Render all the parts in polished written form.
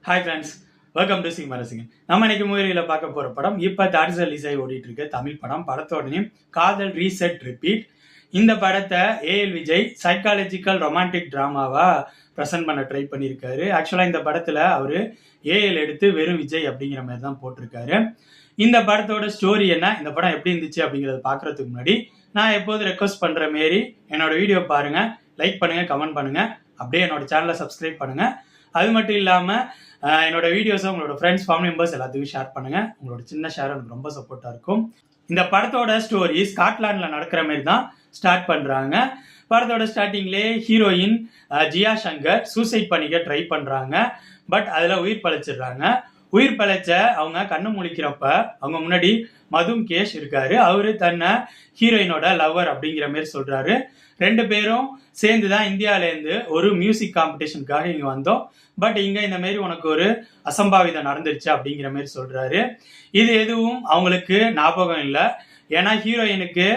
Hi friends, welcome to cinema ரசிகன். நம்ம இன்னைக்கு மூவியில் பார்க்க போகிற படம் இப்போ தேட்டர்ஸ் ரிலீஸ் ஆகி ஓடிட்டு இருக்கு தமிழ் படம். படத்தோட நேம் காதல் ரீசெட் ரிப்பீட். இந்த படத்தை ஏஎல் விஜய் சைக்காலஜிக்கல் ரொமான்டிக் ட்ராமாவாக ப்ரெசென்ட் பண்ண ட்ரை பண்ணியிருக்காரு. ஆக்சுவலாக இந்த படத்தில் அவர் ஏஎல் எடுத்து வெறும் விஜய் அப்படிங்கிற மாதிரி தான் போட்டிருக்காரு. இந்த படத்தோட ஸ்டோரி என்ன, இந்த படம் எப்படி இருந்துச்சு அப்படிங்கிறத பார்க்குறதுக்கு முன்னாடி நான் எப்போது ரெக்வஸ்ட் பண்ணுற மாரி என்னோட வீடியோ பாருங்கள், லைக் பண்ணுங்கள், கமெண்ட் பண்ணுங்கள், அப்படியே என்னோட சேனலை சப்ஸ்கிரைப் பண்ணுங்கள். அது மட்டும் இல்லாமல் என்னோட வீடியோஸை உங்களோட ஃப்ரெண்ட்ஸ், ஃபேமிலி மெம்பர்ஸ் எல்லாத்துக்கும் ஷேர் பண்ணுங்கள். உங்களோட சின்ன ஷேர் எனக்கு ரொம்ப சப்போர்ட்டாக இருக்கும். இந்த படத்தோட ஸ்டோரி ஸ்காட்லாண்டில் நடக்கிற மாதிரி தான் ஸ்டார்ட் பண்ணுறாங்க. படத்தோட ஸ்டார்டிங்லேயே ஹீரோயின் ஜியா சங்கர் சூசைட் பண்ணிக்க ட்ரை பண்ணுறாங்க. பட் அதில் உயிர் பழைச்சிடுறாங்க. உயிர் பழைச்ச அவங்க கண்ணு முழிக்கிறப்ப அவங்க முன்னாடி மதும் கேஷ் இருக்காரு. அவரு தன்னை ஹீரோயினோட லவ்வர் அப்படிங்கிற மாதிரி சொல்றாரு. ரெண்டு பேரும் சேர்ந்து தான் இந்தியாவிலேருந்து ஒரு மியூசிக் காம்படிஷனுக்காக இங்கே வந்தோம். பட் இங்கே இந்த மாரி உனக்கு ஒரு அசம்பாவிதம் நடந்துருச்சு அப்படிங்கிற மாதிரி சொல்றாரு. இது எதுவும் அவங்களுக்கு ஞாபகம் இல்லை. ஏன்னா ஹீரோயினுக்கு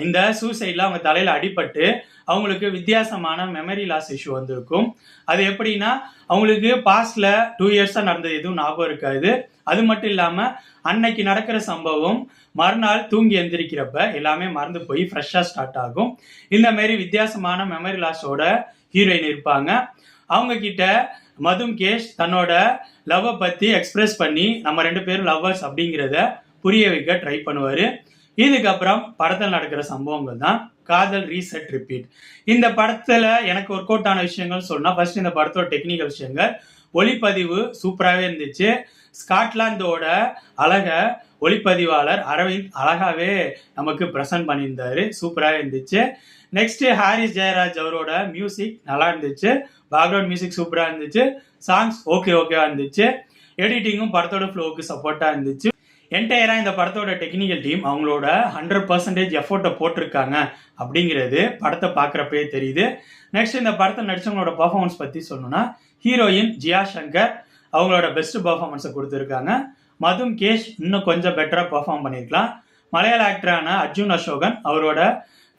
இந்த சூசைட்ல அவங்க தலையில அடிபட்டு அவங்களுக்கு வித்தியாசமான மெமரி லாஸ் இஷ்யூ வந்திருக்கும். அது எப்படின்னா அவங்களுக்கு பாஸ்ட்ல 2 இயர்ஸா நடந்தது எதுவும் ஞாபகம் இருக்காது. அது மட்டும் இல்லாம அன்னைக்கு நடக்கிற சம்பவம் மறுநாள் தூங்கி எந்திரிக்கிறப்ப எல்லாமே மறந்து போய் ஃப்ரெஷ்ஷா ஸ்டார்ட் ஆகும். இந்த மாதிரி வித்தியாசமான மெமரி லாஸோட ஹீரோயின் இருப்பாங்க. அவங்க கிட்ட மதும் கேஷ் தன்னோட லவ்வை பத்தி எக்ஸ்பிரஸ் பண்ணி நம்ம 2 பேரும் லவ்வர்ஸ் அப்படிங்கிறத புரிய வைக்க ட்ரை பண்ணுவாரு. இதுக்கப்புறம் படத்தில் நடக்கிற சம்பவங்கள் தான் காதல் ரீசெட் ரிப்பீட். இந்த படத்துல எனக்கு ஒர்க் அவுட் ஆன விஷயங்கள் சொன்னா, ஃபர்ஸ்ட் இந்த படத்தோட டெக்னிக்கல் விஷயங்கள், ஒளிப்பதிவு சூப்பராகவே இருந்துச்சு. ஸ்காட்லாந்தோட அழக ஒளிப்பதிவாளர் அரவிந்த் அழகாவே நமக்கு ப்ரெசென்ட் பண்ணியிருந்தாரு. சூப்பராகவே இருந்துச்சு. நெக்ஸ்ட் ஹாரிஸ் ஜெயராஜ் அவரோட மியூசிக் நல்லா இருந்துச்சு. பேக்ரவுண்ட் மியூசிக் சூப்பராக இருந்துச்சு. சாங்ஸ் ஓகேவா இருந்துச்சு. எடிட்டிங்கும் படத்தோட ஃப்ளோவுக்கு சப்போர்ட்டாக இருந்துச்சு. என்டையராக இந்த படத்தோட டெக்னிக்கல் டீம் அவங்களோட 100% எஃபோர்ட்டை போட்டிருக்காங்க அப்படிங்கிறது படத்தை பார்க்குறப்பே தெரியுது. நெக்ஸ்ட் இந்த படத்தை நடிச்சவங்களோட பர்ஃபார்மன்ஸ் பற்றி சொல்லணும்னா, ஹீரோயின் ஜியா சங்கர் அவங்களோட பெஸ்ட் பர்ஃபார்மன்ஸை கொடுத்துருக்காங்க. மதும் கேஷ் இன்னும் கொஞ்சம் பெட்டராக பர்ஃபார்ம் பண்ணியிருக்கலாம். மலையாள ஆக்டரான அர்ஜுன் அசோகன் அவரோட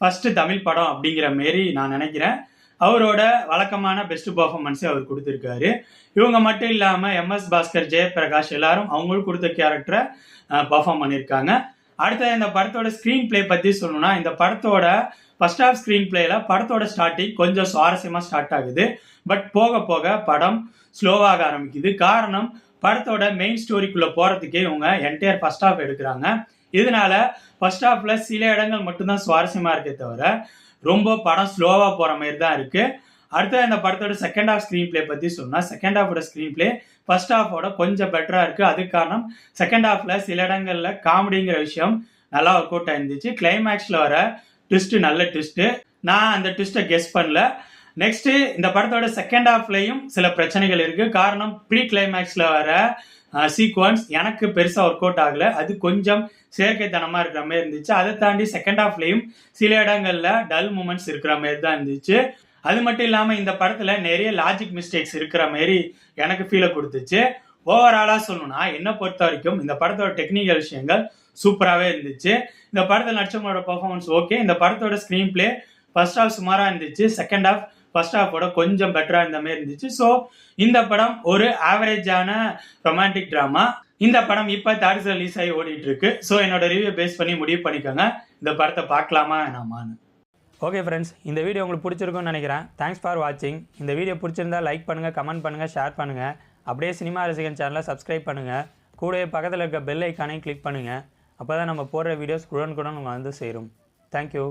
ஃபர்ஸ்ட் தமிழ் படம் அப்படிங்கிற மாரி நான் நினைக்கிறேன். அவரோட வழக்கமான பெஸ்ட் பர்ஃபார்மன்ஸை அவர் கொடுத்துருக்காரு. இவங்க மட்டும் இல்லாமல் எம்எஸ் பாஸ்கர், ஜெயபிரகாஷ் எல்லாரும் அவங்களுக்கு கொடுத்த கேரக்டரை பர்ஃபார்ம் பண்ணியிருக்காங்க. அடுத்த இந்த படத்தோட ஸ்க்ரீன் பிளே பற்றி சொல்லணும்னா, இந்த படத்தோட ஃபர்ஸ்ட் ஆஃப் ஸ்க்ரீன் பிளேல படத்தோட ஸ்டார்டிங் கொஞ்சம் சுவாரஸ்யமாக ஸ்டார்ட் ஆகுது. பட் போக போக படம் ஸ்லோவாக ஆரம்பிக்குது. காரணம், படத்தோட மெயின் ஸ்டோரிக்குள்ளே போகிறதுக்கே இவங்க என்டையர் ஃபர்ஸ்ட் ஆஃப் எடுக்கிறாங்க. இதனால ஃபர்ஸ்ட் ஆஃப்ல சில இடங்கள் மட்டும்தான் சுவாரஸ்யமாக இருக்கே தவிர ரொம்ப படம் ஸ்லோவாக போகிற மாதிரி தான் இருக்குது. அடுத்த இந்த படத்தோட செகண்ட் ஆஃப் ஸ்க்ரீன் பிளே பற்றி சொன்னால், செகண்ட் ஹாஃபோட ஸ்க்ரீன் பிளே ஃபர்ஸ்ட் ஹாஃபோட கொஞ்சம் பெட்டராக இருக்குது. அதுக்கு காரணம் செகண்ட் ஹாஃபில் சில இடங்களில் காமெடிங்கிற விஷயம் நல்லா ஒர்க் அவுட் ஆயிருந்துச்சு. கிளைமேக்ஸில் வர ட்விஸ்ட்டு நல்ல ட்விஸ்ட்டு. நான் அந்த ட்விஸ்ட்டை கெஸ் பண்ணல. நெக்ஸ்ட்டு இந்த படத்தோட செகண்ட் ஹாஃப்லையும் சில பிரச்சனைகள் இருக்குது. காரணம், ப்ரீ கிளைமேக்ஸில் வர சீக்வன்ஸ் எனக்கு பெருசாக ஒர்க் அவுட் ஆகலை. அது கொஞ்சம் செயற்கைத்தனமாக இருக்கிற மாதிரி இருந்துச்சு. அதை தாண்டி செகண்ட் ஹாஃப்லையும் சில இடங்களில் டல் மூமெண்ட்ஸ் இருக்கிற மாதிரி தான் இருந்துச்சு. அது மட்டும் இல்லாமல் இந்த படத்தில் நிறைய லாஜிக் மிஸ்டேக்ஸ் இருக்கிற மாதிரி எனக்கு ஃபீலை கொடுத்துச்சு. ஓவராலாக சொல்லணும்னா, என்னை பொறுத்த வரைக்கும் இந்த படத்தோட டெக்னிக்கல் விஷயங்கள் சூப்பராகவே இருந்துச்சு. இந்த படத்தில் நடிச்சவங்களோட பர்ஃபார்மன்ஸ் ஓகே. இந்த படத்தோட ஸ்க்ரீன் பிளே ஃபர்ஸ்ட் ஹாஃப் சுமாராக இருந்துச்சு. செகண்ட் ஹாஃப் ஃபர்ஸ்ட் ஹாஃபோட கொஞ்சம் பெட்டராக இருந்த மாதிரி இருந்துச்சு. ஸோ இந்த படம் ஒரு ஆவரேஜான ரொமான்டிக் ட்ராமா. இந்த படம் இப்போ தேட்டர்ஸ் ரிலீஸ் ஆகி ஓடிட்டு இருக்கு. ஸோ என்னோட ரிவ்யூ பேஸ் பண்ணி முடிவு பண்ணிக்கோங்க, இந்த படத்தை பார்க்கலாமா வேணாமான்னு. ஓகே ஃப்ரெண்ட்ஸ், இந்த வீடியோ உங்களுக்கு பிடிச்சிருக்குன்னு நினைக்கிறேன். தேங்க்ஸ் ஃபார் வாட்சிங். இந்த வீடியோ பிடிச்சிருந்தா லைக் பண்ணுங்கள், கமெண்ட் பண்ணுங்கள், ஷேர் பண்ணுங்கள். அப்படியே சினிமா ரசிகன் சேனலை சப்ஸ்கிரைப் பண்ணுங்கள். கூடவே பக்கத்தில் இருக்க பெல் ஐக்கானையும் கிளிக் பண்ணுங்கள். அப்போ தான் நம்ம போடுற வீடியோஸ் உடனுக்குடன் உங்களுக்கு வந்து சேரும். தேங்க்யூ.